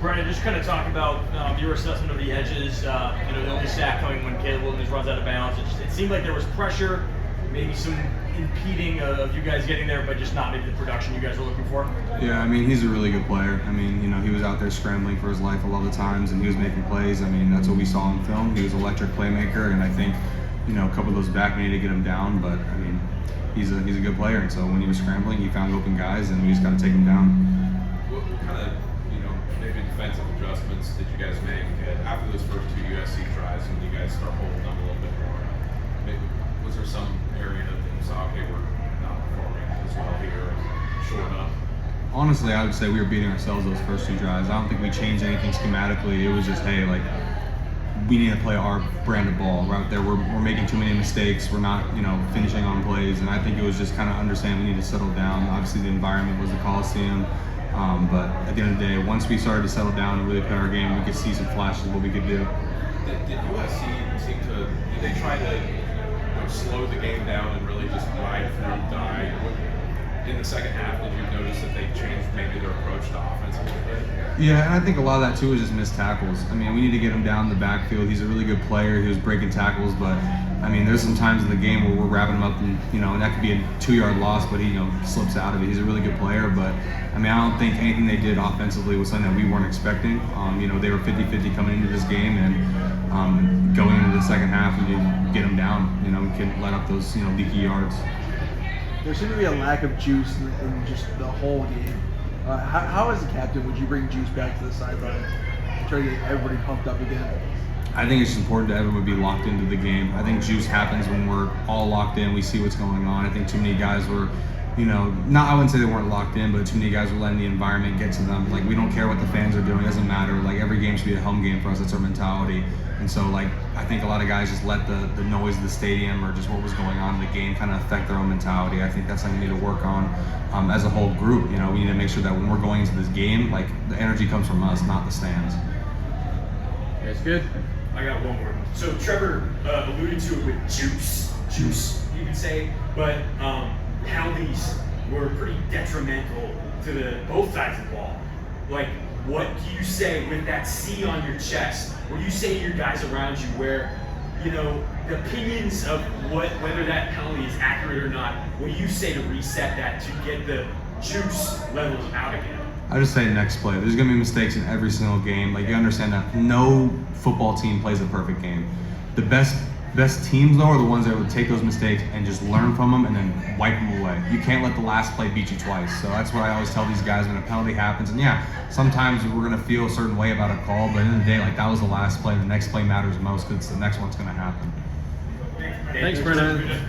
Brennan, just kind of talk about your assessment of the edges. The only sack coming when Caleb Williams runs out of bounds. It seemed like there was pressure, maybe some impeding of you guys getting there, but just not maybe the production you guys were looking for. Yeah, I mean, he's a really good player. I mean, he was out there scrambling for his life a lot of the times, and he was making plays. I mean, that's what we saw on film. He was an electric playmaker, and I think, a couple of those back, we need to get him down, but I mean, he's a good player, and so when he was scrambling, he found open guys, and we just got to take him down. What kind of, maybe defensive adjustments did you guys make after those first two USC tries when you guys start holding them a little bit more? Was there some area that you saw, okay, we're not performing as well here, short up? Honestly, I would say we were beating ourselves those first two drives. I don't think we changed anything schematically. It was just, hey, we need to play our brand of ball. We're out there, we're making too many mistakes. We're not, finishing on plays. And I think it was just kind of understanding we need to settle down. Obviously, the environment was the Coliseum. But at the end of the day, once we started to settle down and really play our game, we could see some flashes of what we could do. Did USC seem to, did they try to slow the game down and really just ride through, die? In the second half, did you notice that they changed maybe their approach to offense a little bit? Yeah, and I think a lot of that too is just missed tackles. I mean, we need to get him down the backfield. He's a really good player. He was breaking tackles, but I mean, there's some times in the game where we're wrapping him up, and and that could be a 2-yard loss, but he slips out of it. He's a really good player, but I mean, I don't think anything they did offensively was something that we weren't expecting. They were 50-50 coming into this game, and going into the second half, we didn't get them down. We couldn't let up those leaky yards. There seemed to be a lack of juice in just the whole game. How as a captain, would you bring juice back to the sideline and try to get everybody pumped up again? I think it's important that everyone be locked into the game. I think juice happens when we're all locked in. We see what's going on. I think too many guys were, I wouldn't say they weren't locked in, but too many guys were letting the environment get to them. We don't care what the fans are doing. It doesn't matter. Every game should be a home game for us. That's our mentality. And so, I think a lot of guys just let the noise of the stadium or just what was going on in the game kind of affect their own mentality. I think that's something we need to work on as a whole group. We need to make sure that when we're going into this game, the energy comes from us, not the stands. That's good. I got one more. So Trevor alluded to it with juice, you could say, but penalties were pretty detrimental to both sides of the ball. What do you say with that C on your chest? What do you say to your guys around you where, the opinions of whether that penalty is accurate or not, what do you say to reset that to get the juice levels out again? I just say next play. There's going to be mistakes in every single game. You understand that no football team plays a perfect game. The best teams, though, are the ones that will take those mistakes and just learn from them and then wipe them away. You can't let the last play beat you twice. So that's what I always tell these guys when a penalty happens. And yeah, sometimes we're going to feel a certain way about a call, but at the end of the day, that was the last play. The next play matters most because the next one's going to happen. Thanks, Brennan.